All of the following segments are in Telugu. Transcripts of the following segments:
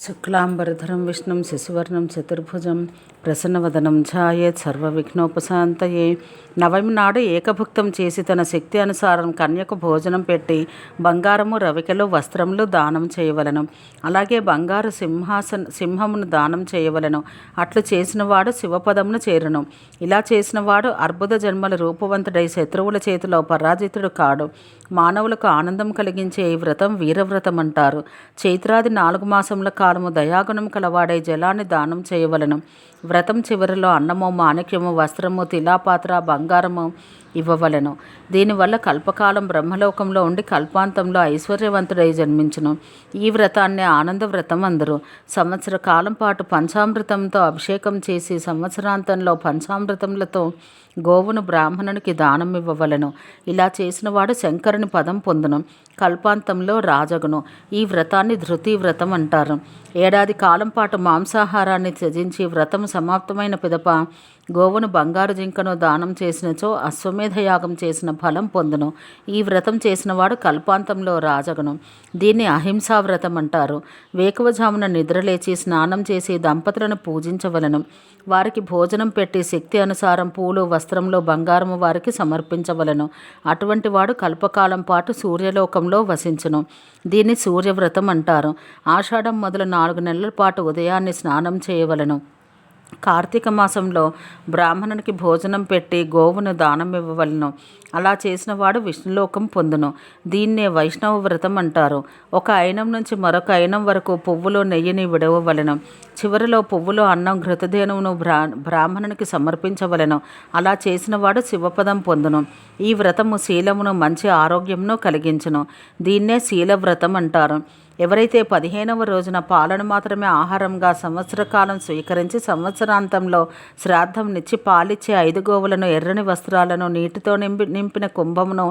శుక్లాంబరధరం విష్ణుం శశివర్ణం చతుర్భుజం ప్రసన్నవదనం ఛాయేత్ సర్వవిఘ్నోపశాంతయే. నవమి నాడు ఏకభుక్తం చేసి తన శక్తి అనుసారం కన్యకు భోజనం పెట్టి బంగారము రవికలు వస్త్రములు దానం చేయవలను. అలాగే బంగారు సింహమును దానం చేయవలను. అట్లు చేసినవాడు శివపదమును చేరును. ఇలా చేసినవాడు అర్బుద జన్మల రూపవంతుడై శత్రువుల చేతిలో పరాజితుడు కాడు. మానవులకు ఆనందం కలిగించే ఈ వ్రతం వీరవ్రతం అంటారు. చైత్రాది 4 మాసముల కాలము దయాగుణం కలవాడై జలాన్ని దానం చేయవలను. వ్రతం చివరిలో అన్నము, మాణిక్యము, వస్త్రము, తిలాపాత్ర, బంగారము ఇవ్వవలను. దీనివల్ల కల్పకాలం బ్రహ్మలోకంలో ఉండి కల్పాంతంలో ఐశ్వర్యవంతుడై జన్మించును. ఈ వ్రతాన్ని ఆనంద వ్రతం అందరు. సంవత్సర కాలం పాటు పంచామృతంతో అభిషేకం చేసి సంవత్సరాంతంలో పంచామృతములతో గోవును బ్రాహ్మణునికి దానం ఇవ్వవలను. ఇలా చేసినవాడు శంకరుని పదం పొందును, కల్పాంతంలో రాజగును. ఈ వ్రతాన్ని ధృతి వ్రతం అంటారు. ఏడాది కాలం పాటు మాంసాహారాన్ని త్యజించి వ్రతం సమాప్తమైన పిదప గోవును బంగారు జింకను దానం చేసినచో అశ్వమేధ యాగం చేసిన ఫలం పొందును. ఈ వ్రతం చేసినవాడు కల్పాంతంలో రాజగును. దీన్ని అహింసా వ్రతం అంటారు. వేకువజామున నిద్రలేచి స్నానం చేసి దంపతులను పూజించవలను. వారికి భోజనం పెట్టి శక్తి అనుసారం పూలు, వస్త్రంలో బంగారము వారికి సమర్పించవలను. అటువంటి వాడు కల్పకాలం పాటు సూర్యలోకంలో వసించును. దీన్ని సూర్యవ్రతం అంటారు. ఆషాఢం మొదలు 4 నెలల పాటు ఉదయాన్నే స్నానం చేయవలను. కార్తీక మాసంలో బ్రాహ్మణునికి భోజనం పెట్టి గోవును దానం ఇవ్వవలను. అలా చేసినవాడు విష్ణులోకం పొందును. దీన్నే వైష్ణవ వ్రతం అంటారు. ఒక అయినం నుంచి మరొక అయినం వరకు పువ్వులో నెయ్యిని విడవవలను. చివరిలో పువ్వులో అన్నం ఘృతధేనువును బ్రాహ్మణునికి సమర్పించవలను. అలా చేసినవాడు శివపదం పొందును. ఈ వ్రతము శీలమును, మంచి ఆరోగ్యమును కలిగించును. దీన్నే శీలవ్రతం అంటారు. ఎవరైతే 15వ రోజున పాలను మాత్రమే ఆహారంగా సంవత్సర కాలం స్వీకరించి సంవత్సరాంతంలో శ్రాద్ధంనిచ్చి పాలిచ్చే 5 గోవులను, ఎర్రని వస్త్రాలను, నీటితో నింపిన కుంభమును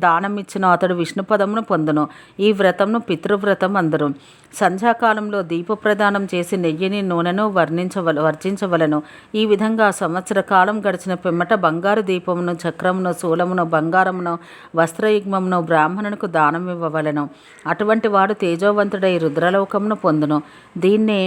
దానమిచ్చును అతడు విష్ణుపదమును పొందును. ఈ వ్రతంను పితృవ్రతం అందరు. సంధ్యాకాలంలో దీప ప్రదానం చేసి నెయ్యిని, నూనెను వర్జించవలను. ఈ విధంగా సంవత్సర కాలం గడిచిన పిమ్మట బంగారు దీపమును, చక్రమును, శూలమును, బంగారమును, వస్త్రయుగ్మమును బ్రాహ్మణునికి దానం ఇవ్వవలను. అటువంటి వాడు తేజోవంతుడై రుద్రలోకమును పొందును. దీన్నే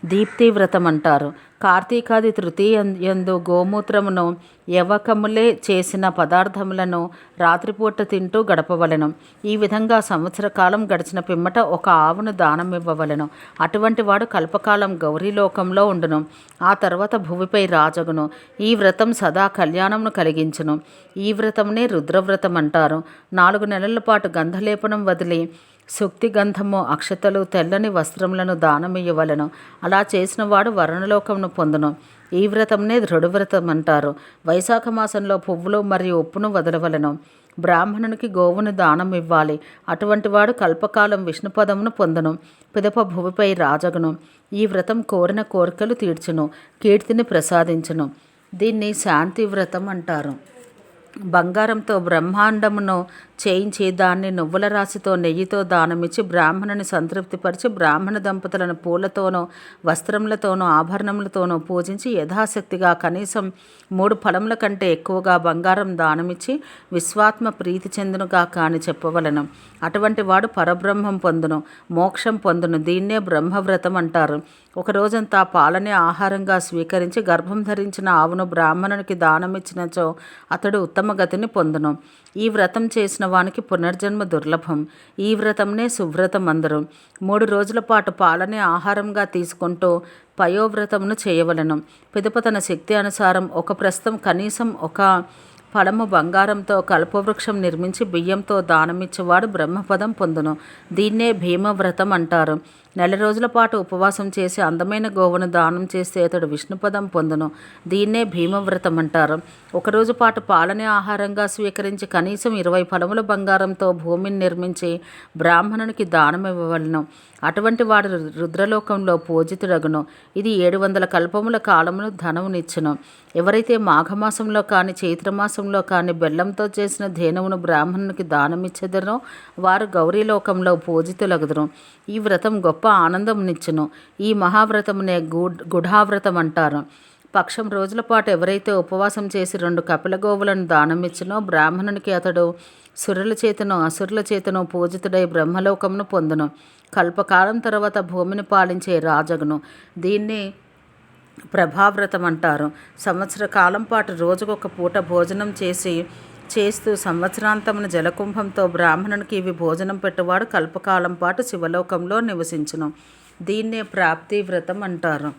దీప్తి వ్రతం అంటారు. కార్తీకాది తృతీయ యందు గోమూత్రమును, యవకములే చేసిన పదార్థములను రాత్రిపూట తింటూ గడపవలను. ఈ విధంగా సంవత్సర కాలం గడిచిన పిమ్మట ఒక ఆవును దానం ఇవ్వవలను. అటువంటి వాడు కల్పకాలం గౌరీలోకంలో ఉండును. ఆ తర్వాత భూమిపై రాజగును. ఈ వ్రతం సదా కళ్యాణమును కలిగించును. ఈ వ్రతంనే రుద్రవ్రతం అంటారు. 4 నెలల పాటు గంధలేపనం వదిలి శుక్తి గంధము, అక్షతలు, తెల్లని వస్త్రములను దానమియ్యవలను. అలా చేసిన వాడు వర్ణలోకమును పొందును. ఈ వ్రతంనే దృఢవ్రతం అంటారు. వైశాఖ మాసంలో పువ్వులు మరియు ఉప్పును వదలవలను. బ్రాహ్మణునికి గోవును దానం ఇవ్వాలి. అటువంటి వాడు కల్పకాలం విష్ణుపదమును పొందును. పిదప భూమిపై రాజగును. ఈ వ్రతం కోరిన కోరికలు తీర్చును, కీర్తిని ప్రసాదించును. దీన్ని శాంతి వ్రతం అంటారు. బంగారంతో బ్రహ్మాండమును చేయించి దాన్ని నువ్వుల రాశితో నెయ్యితో దానమిచ్చి బ్రాహ్మణుని సంతృప్తిపరిచి బ్రాహ్మణ దంపతులను పూలతోనూ, వస్త్రములతోనూ, ఆభరణములతోనూ పూజించి యథాశక్తిగా కనీసం 3 ఫలముల కంటే ఎక్కువగా బంగారం దానమిచ్చి విశ్వాత్మ ప్రీతి చెందునుగా కాని చెప్పవలను. అటువంటి వాడు పరబ్రహ్మం పొందును, మోక్షం పొందును. దీన్నే బ్రహ్మవ్రతం అంటారు. ఒక రోజంతా పాలనే ఆహారంగా స్వీకరించి గర్భం ధరించిన ఆవును బ్రాహ్మణునికి దానమిచ్చినచో అతడు ఉత్తమ గతిని పొందును. ఈ వ్రతం చేసిన వానికి పునర్జన్మ దుర్లభం. ఈ వ్రతంనే సువ్రతం అందరు. 3 రోజుల పాటు పాలనే ఆహారంగా తీసుకుంటూ పయోవ్రతమును చేయవలను. పిదప తన శక్తి అనుసారం ఒక ప్రస్థం కనీసం ఒక ఫలము బంగారంతో కల్పవృక్షం నిర్మించి బియ్యంతో దానమిచ్చేవాడు బ్రహ్మపదం పొందును. దీన్నే భీమవ్రతం అంటారు. 4 రోజుల పాటు ఉపవాసం చేసి అందమైన గోవును దానం చేస్తే అతడు విష్ణుపదం పొందును. దీన్నే భీమవ్రతం అంటారు. 1 రోజు పాటు పాలనే ఆహారంగా స్వీకరించి కనీసం 20 ఫలముల బంగారంతో భూమిని నిర్మించి బ్రాహ్మణునికి దానం ఇవ్వవలను. అటువంటి వాడు రుద్రలోకంలో పూజితుడగును. ఇది 700 కల్పముల కాలమును ధనమునిచ్చును. ఎవరైతే మాఘమాసంలో కానీ చైత్రమాసంలో కానీ బెల్లంతో చేసిన ధేనువును బ్రాహ్మణునికి దానమిచ్చెదరో వారు గౌరీలోకంలో పూజితులగుదురు. ఈ వ్రతం గొప్ప ఆనందమునిచ్చును. ఈ మహావ్రతమునే గుఢావ్రతం అంటారు. పక్షం రోజుల పాటు ఎవరైతే ఉపవాసం చేసి 2 కపిల గోవులను దానమిచ్చునో బ్రాహ్మణునికి అతడు సురుల చేతను, అసురుల చేతను పూజితుడై బ్రహ్మలోకమును పొందును. కల్పకాలం తర్వాత భూమిని పాలించే రాజగును. దీన్ని ప్రభావ్రతం అంటారు. సంవత్సర కాలం పాటు రోజుకొక పూట భోజనం చేస్తూ సంవత్సరాంతమున జలకుంభంతో బ్రాహ్మణునికి ఇవి భోజనం పెట్టేవాడు కల్పకాలం పాటు శివలోకంలో నివసించును. దీన్నే ప్రాప్తి వ్రతం అంటారు.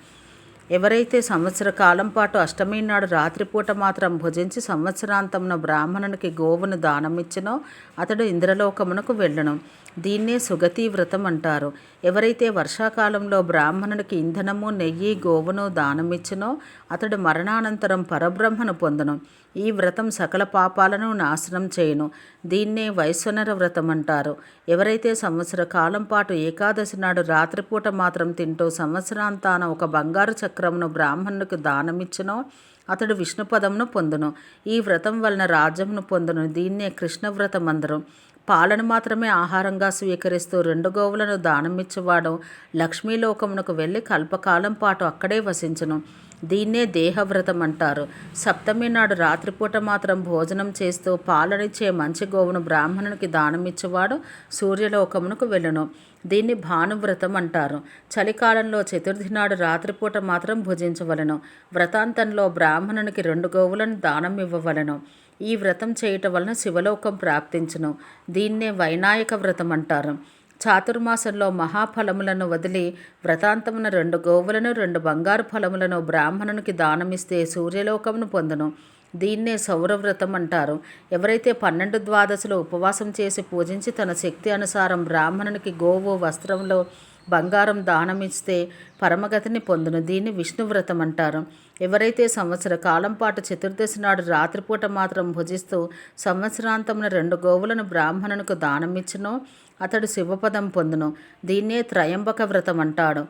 ఎవరైతే సంవత్సర కాలం పాటు అష్టమి నాడు రాత్రిపూట మాత్రం భుజించి సంవత్సరాంతమున బ్రాహ్మణునికి గోవును దానమిచ్చినో అతడు ఇంద్రలోకమునకు వెళ్ళును. దీన్నే సుగతి వ్రతం అంటారు. ఎవరైతే వర్షాకాలంలో బ్రాహ్మణునికి ఇంధనము, నెయ్యి, గోవును దానమిచ్చినో అతడు మరణానంతరం పరబ్రహ్మను పొందును. ఈ వ్రతం సకల పాపాలను నాశనం చేయును. దీన్నే వైశ్వనర వ్రతం అంటారు. ఎవరైతే సంవత్సర కాలం పాటు ఏకాదశి నాడు రాత్రిపూట మాత్రం తింటూ సంవత్సరాంతాన ఒక బంగారు చక్రమును బ్రాహ్మణునికి దానమిచ్చినో అతడు విష్ణుపదమును పొందును. ఈ వ్రతం వలన రాజ్యమును పొందును. దీన్నే కృష్ణ వ్రతం అందరు. పాలను మాత్రమే ఆహారంగా స్వీకరిస్తూ 2 గోవులను దానమిచ్చేవాడు లక్ష్మీలోకమునకు వెళ్ళి కల్పకాలం పాటు అక్కడే వసించును. దీన్నే దేహవ్రతం అంటారు. సప్తమి నాడు రాత్రిపూట మాత్రం భోజనం చేస్తూ పాలనిచ్చే మంచి గోవును బ్రాహ్మణునికి దానమిచ్చేవాడు సూర్యలోకమునకు వెళ్ళును. దీన్ని భానువ్రతం అంటారు. చలికాలంలో చతుర్థి నాడు రాత్రిపూట మాత్రం భుజించవలను. వ్రతాంతంలో బ్రాహ్మణునికి 2 గోవులను దానం ఇవ్వవలను. ఈ వ్రతం చేయటం వలన శివలోకం ప్రాప్తించును. దీన్నే వైనాయక వ్రతం అంటారు. చాతుర్మాసంలో మహాఫలములను వదిలి వ్రతాంతమున 2 గోవులను 2 బంగారు ఫలములను బ్రాహ్మణునికి దానమిస్తే సూర్యలోకమును పొందును. దీన్నే సౌరవ్రతం అంటారు. ఎవరైతే 12 ద్వాదశులు ఉపవాసం చేసి పూజించి తన శక్తి అనుసారం బ్రాహ్మణునికి గోవు, వస్త్రంలో బంగారం దానమిస్తే పరమగతిని పొందును. దీన్ని విష్ణువ్రతం అంటారు. ఎవరైతే సంవత్సర కాలం పాటు చతుర్దశి నాడు రాత్రిపూట మాత్రం భుజిస్తూ సంవత్సరాంతమున 2 గోవులను బ్రాహ్మణునికి దానమిచ్చినో అతడు శివపదం పొందును. దీన్నే త్రయంబక వ్రతం అంటారు.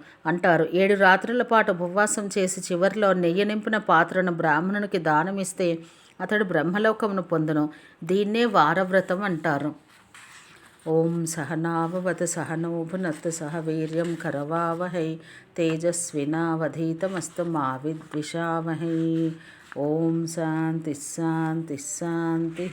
7 రాత్రుల పాటు ఉపవాసం చేసి చివరిలో నెయ్యి నింపిన పాత్రను బ్రాహ్మణునికి దానమిస్తే అతడు బ్రహ్మలోకమును పొందును. దీన్నే వారవ్రతం అంటారు. ఓం సహనావవతు సహనో భునత్తు సహ వీర్యం కరవావహై తేజస్వినావధీతమస్తు మా విద్విషావహై. ఓం శాంతి శాంతి శాంతి.